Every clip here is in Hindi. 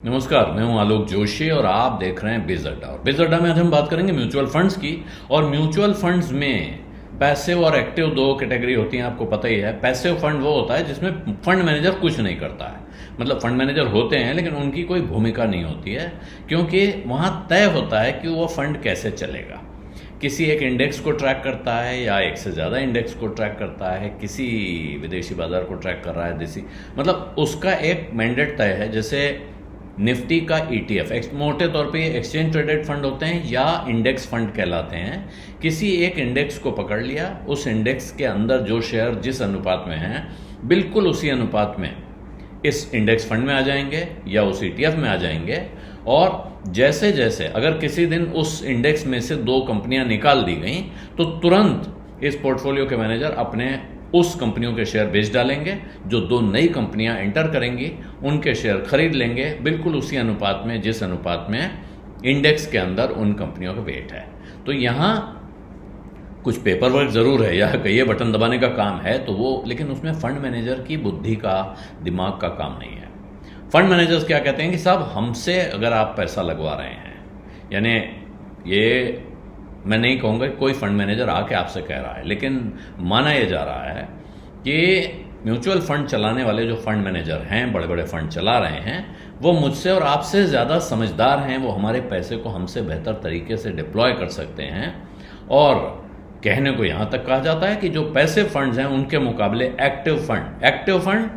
नमस्कार, मैं हूं आलोक जोशी और आप देख रहे हैं बिज अड्डा। और बिज अड्डा में आज हम बात करेंगे म्यूचुअल फंड्स की। और म्यूचुअल फंड्स में पैसिव और एक्टिव दो कैटेगरी होती हैं, आपको पता ही है। पैसिव फंड वो होता है जिसमें फंड मैनेजर कुछ नहीं करता है, मतलब फंड मैनेजर होते हैं लेकिन उनकी कोई भूमिका नहीं होती है, क्योंकि वहां तय होता है कि वो फंड कैसे चलेगा। किसी एक इंडेक्स को ट्रैक करता है या एक से ज़्यादा इंडेक्स को ट्रैक करता है, किसी विदेशी बाजार को ट्रैक कर रहा है, देसी, मतलब उसका एक मैंडेट तय है। जैसे निफ्टी का ETF मोटे तौर पे एक्सचेंज ट्रेडेड फंड होते हैं या इंडेक्स फंड कहलाते हैं। किसी एक इंडेक्स को पकड़ लिया, उस इंडेक्स के अंदर जो शेयर जिस अनुपात में हैं बिल्कुल उसी अनुपात में इस इंडेक्स फंड में आ जाएंगे या उस ETF में आ जाएंगे। और जैसे जैसे अगर किसी दिन उस इंडेक्स में से दो कंपनियां निकाल दी गई तो तुरंत इस पोर्टफोलियो के मैनेजर अपने उस कंपनियों के शेयर बेच डालेंगे। जो दो नई कंपनियां एंटर करेंगी उनके शेयर खरीद लेंगे, बिल्कुल उसी अनुपात में जिस अनुपात में इंडेक्स के अंदर उन कंपनियों का वेट है। तो यहां कुछ पेपर वर्क जरूर है या कई बटन दबाने का काम है तो वो, लेकिन उसमें फंड मैनेजर की बुद्धि का, दिमाग का काम नहीं है। फंड मैनेजर्स क्या कहते हैं कि साहब हमसे अगर आप पैसा लगवा रहे हैं, यानी ये मैं नहीं कहूँगा कि कोई फंड मैनेजर आके आपसे कह रहा है, लेकिन माना यह जा रहा है कि म्यूचुअल फंड चलाने वाले जो फंड मैनेजर हैं, बड़े बड़े फंड चला रहे हैं, वो मुझसे और आपसे ज़्यादा समझदार हैं। वो हमारे पैसे को हमसे बेहतर तरीके से डिप्लॉय कर सकते हैं। और कहने को यहाँ तक कहा जाता है कि जो पैसे फंड्स हैं उनके मुकाबले एक्टिव फंड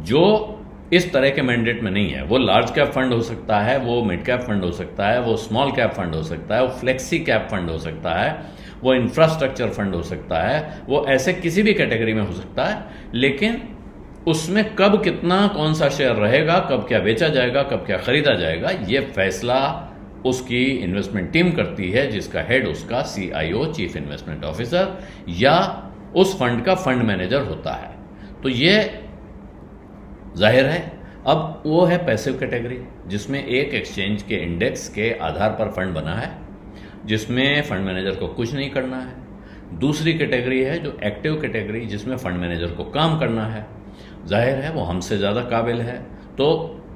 जो इस तरह के मैंडेट में नहीं है, वो लार्ज कैप फंड हो सकता है, वो मिड कैप फंड हो सकता है, वो स्मॉल कैप फंड हो सकता है, वो फ्लेक्सी कैप फंड हो सकता है, वो इंफ्रास्ट्रक्चर फंड हो सकता है, वो ऐसे किसी भी कैटेगरी में हो सकता है। लेकिन उसमें कब कितना कौन सा शेयर रहेगा, कब क्या बेचा जाएगा, कब क्या खरीदा जाएगा, ये फैसला उसकी इन्वेस्टमेंट टीम करती है, जिसका हेड उसका CIO, चीफ इन्वेस्टमेंट ऑफिसर, या उस फंड का फंड मैनेजर होता है। तो ये जाहिर है अब वो है पैसिव कैटेगरी, जिसमें एक एक्सचेंज के इंडेक्स के आधार पर फंड बना है, जिसमें फंड मैनेजर को कुछ नहीं करना है। दूसरी कैटेगरी है जो एक्टिव कैटेगरी, जिसमें फंड मैनेजर को काम करना है। जाहिर है वो हमसे ज़्यादा काबिल है तो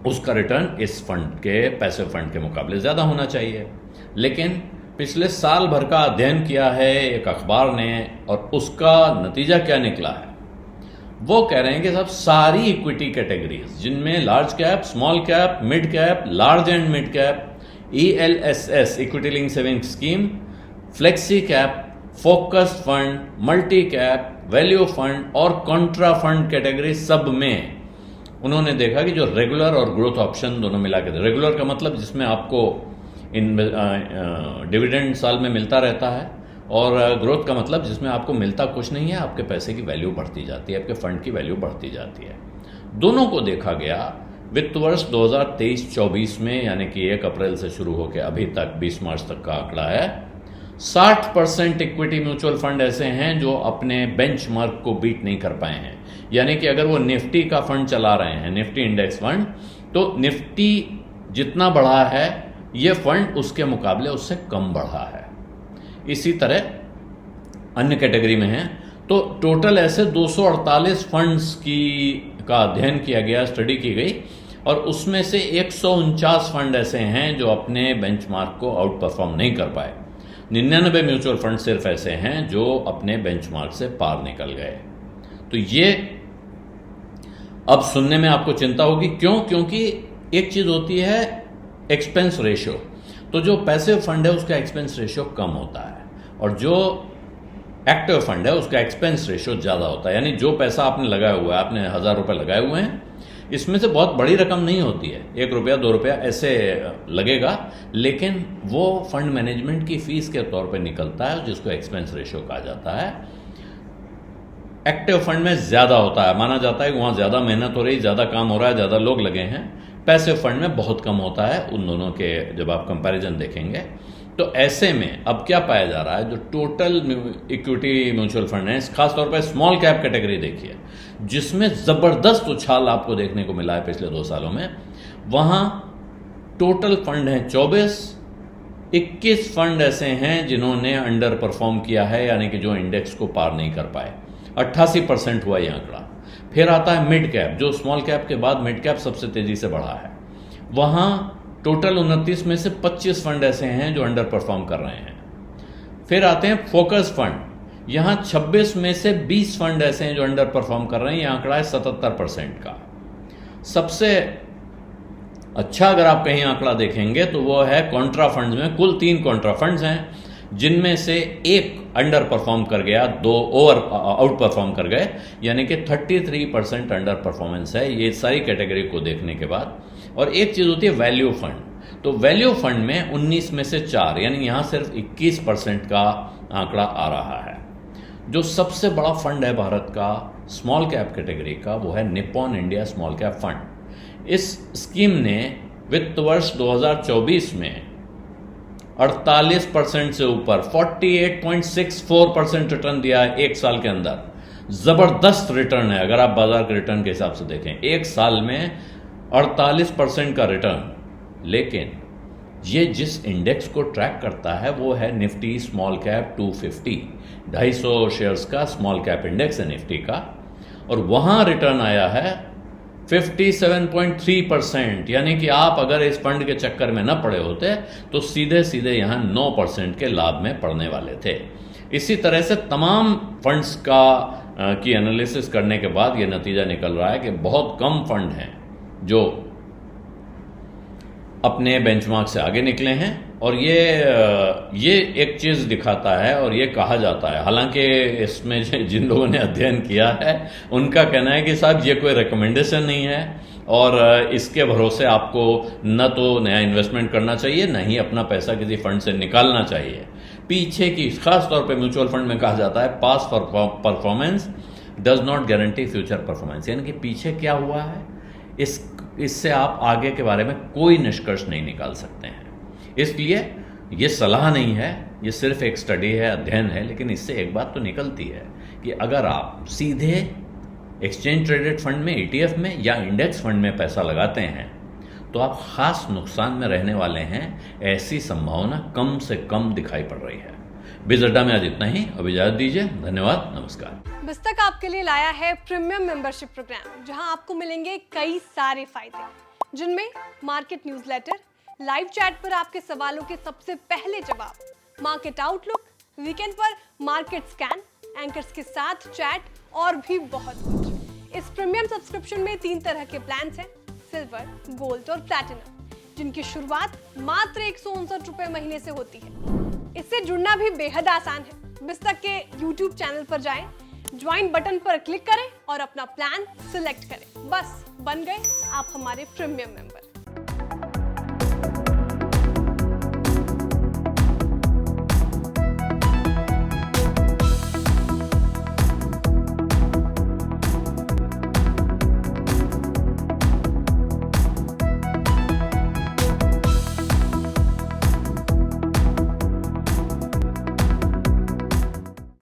उसका रिटर्न इस फंड के, पैसिव फंड के मुकाबले ज़्यादा होना चाहिए। लेकिन पिछले साल भर का अध्ययन किया है एक अखबार ने, और उसका नतीजा क्या निकला है, वो कह रहे हैं कि सब सारी इक्विटी कैटेगरीज, जिनमें large cap, small cap, mid cap, large and mid cap, ELSS equity link saving scheme, flexi cap, focused fund, multi cap, value fund और कॉन्ट्रा फंड कैटेगरी, सब में उन्होंने देखा कि जो रेगुलर और ग्रोथ ऑप्शन दोनों मिला के, रेगुलर का मतलब जिसमें आपको डिविडेंड साल में मिलता रहता है, और ग्रोथ का मतलब जिसमें आपको मिलता कुछ नहीं है, आपके पैसे की वैल्यू बढ़ती जाती है, आपके फंड की वैल्यू बढ़ती जाती है। दोनों को देखा गया वित्त वर्ष 2023-24 में, यानी कि 1 अप्रैल से शुरू होकर अभी तक 20 मार्च तक का आंकड़ा है। 60% इक्विटी म्यूचुअल फंड ऐसे हैं जो अपने बेंचमार्क को बीट नहीं कर पाए हैं। यानी कि अगर वो निफ्टी का फंड चला रहे हैं, निफ्टी इंडेक्स फंड, तो निफ्टी जितना बढ़ा है ये फंड उसके मुकाबले उससे कम बढ़ा है। इसी तरह अन्य कैटेगरी में है। तो टोटल ऐसे 248 फंड्स का अध्ययन किया गया, स्टडी की गई, और उसमें से 149 फंड ऐसे हैं जो अपने बेंचमार्क को आउट परफॉर्म नहीं कर पाए। 99 म्यूचुअल फंड सिर्फ ऐसे हैं जो अपने बेंचमार्क से पार निकल गए। तो ये अब सुनने में आपको चिंता होगी, क्यों? क्योंकि एक चीज होती है एक्सपेंस रेशियो। तो जो पैसिव फंड है उसका एक्सपेंस रेशियो कम होता है, और जो एक्टिव फंड है उसका एक्सपेंस रेशियो ज़्यादा होता है। यानी जो पैसा आपने लगाया हुआ है, आपने 1000 रुपये लगाए हुए हैं, इसमें से बहुत बड़ी रकम नहीं होती है, 1 रुपया 2 रुपया ऐसे लगेगा, लेकिन वो फंड मैनेजमेंट की फीस के तौर पे निकलता है, जिसको एक्सपेंस रेशियो कहा जाता है। एक्टिव फंड में ज़्यादा होता है, माना जाता है कि वहाँ ज़्यादा मेहनत हो रही, ज़्यादा काम हो रहा है, ज़्यादा लोग लगे हैं। पैसिव फंड में बहुत कम होता है। उन दोनों के जब आप कंपैरिजन देखेंगे तो ऐसे में अब क्या पाया जा रहा है, जो टोटल इक्विटी म्यूचुअल फंड है, खासतौर पर स्मॉल कैप कैटेगरी देखिए, जिसमें ज़बरदस्त उछाल आपको देखने को मिला है पिछले 2 सालों में, वहाँ टोटल फंड हैं 24, 21 फंड ऐसे हैं जिन्होंने अंडर परफॉर्म किया है, यानी कि जो इंडेक्स को पार नहीं कर पाए। 88% हुआ यह आंकड़ा। फिर आता है मिड कैप, जो स्मॉल कैप के बाद मिड कैप सबसे तेजी से बढ़ा है। वहाँ टोटल 29 में से 25 फंड ऐसे हैं जो अंडर परफॉर्म कर रहे हैं। फिर आते हैं फोकस फंड, यहाँ 26 में से 20 फंड ऐसे हैं जो अंडर परफॉर्म कर रहे हैं, यह आंकड़ा है 77% का। सबसे अच्छा अगर आप कहीं आंकड़ा देखेंगे तो वो है कॉन्ट्रा फंड्स में। कुल 3 कॉन्ट्रा फंड्स हैं, जिनमें से एक अंडर परफॉर्म कर गया, 2 आउट परफॉर्म कर गए, यानी कि 33% अंडर परफॉर्मेंस है ये सारी कैटेगरी को देखने के बाद। और एक चीज होती है वैल्यू फंड, तो वैल्यू फंड में 19 में से 4, यानी यहां सिर्फ 21% का आंकड़ा आ रहा है। जो सबसे बड़ा फंड है भारत का स्मॉल कैप कैटेगरी का, वो है Nippon India small cap fund. इस स्कीम ने वित्त वर्ष 2024 में 48% से ऊपर 48.64% रिटर्न दिया है एक साल के अंदर। जबरदस्त रिटर्न है अगर आप बाजार के रिटर्न के हिसाब से देखें, एक साल में 48% का रिटर्न। लेकिन ये जिस इंडेक्स को ट्रैक करता है वो है निफ्टी स्मॉल कैप 250, 250 शेयर्स का स्मॉल कैप इंडेक्स है निफ्टी का, और वहां रिटर्न आया है 57.3%, यानी कि आप अगर इस फंड के चक्कर में न पड़े होते तो सीधे सीधे यहां 9% के लाभ में पड़ने वाले थे। इसी तरह से तमाम फंड्स की एनालिसिस करने के बाद यह नतीजा निकल रहा है कि बहुत कम फंड हैं जो अपने बेंचमार्क से आगे निकले हैं। और ये एक चीज दिखाता है और ये कहा जाता है, हालांकि इसमें जिन लोगों ने अध्ययन किया है उनका कहना है कि साहब ये कोई रिकमेंडेशन नहीं है और इसके भरोसे आपको न तो नया इन्वेस्टमेंट करना चाहिए, न ही अपना पैसा किसी फंड से निकालना चाहिए। पीछे की खास तौर पे म्यूचुअल फंड में कहा जाता है past performance does not guarantee future performance, यानी कि पीछे क्या हुआ है इससे आप आगे के बारे में कोई निष्कर्ष नहीं निकाल सकते हैं। इसलिए ये सलाह नहीं है, ये सिर्फ एक स्टडी है, अध्ययन है, लेकिन इससे एक बात तो निकलती है कि अगर आप सीधे एक्सचेंज ट्रेडेड फंड में, ETF में या इंडेक्स फंड में पैसा लगाते हैं तो आप खास नुकसान में रहने वाले हैं, ऐसी संभावना कम से कम दिखाई पड़ रही है। बिज़ अड्डा में आज इतना ही, अब इजाजत दीजिए, धन्यवाद, नमस्कार। बिज़तक आपके लिए लाया है प्रीमियम मेंबरशिप प्रोग्राम, जहां आपको मिलेंगे कई सारे फायदे, जिनमें मार्केट न्यूज़लेटर, लाइव चैट पर आपके सवालों के सबसे पहले जवाब, मार्केट आउटलुक, वीकेंड पर मार्केट स्कैन, एंकर्स के साथ चैट और भी बहुत कुछ। इस प्रीमियम सब्सक्रिप्शन में 3 तरह के प्लान्स हैं, सिल्वर, गोल्ड और प्लैटिनम, जिनकी शुरुआत मात्र 159 रुपए महीने से होती है। इससे जुड़ना भी बेहद आसान है। बिज़तक के YouTube चैनल पर जाएं, ज्वाइन बटन पर क्लिक करें और अपना प्लान सिलेक्ट करें। बस बन गए आप हमारे प्रीमियम मेंबर।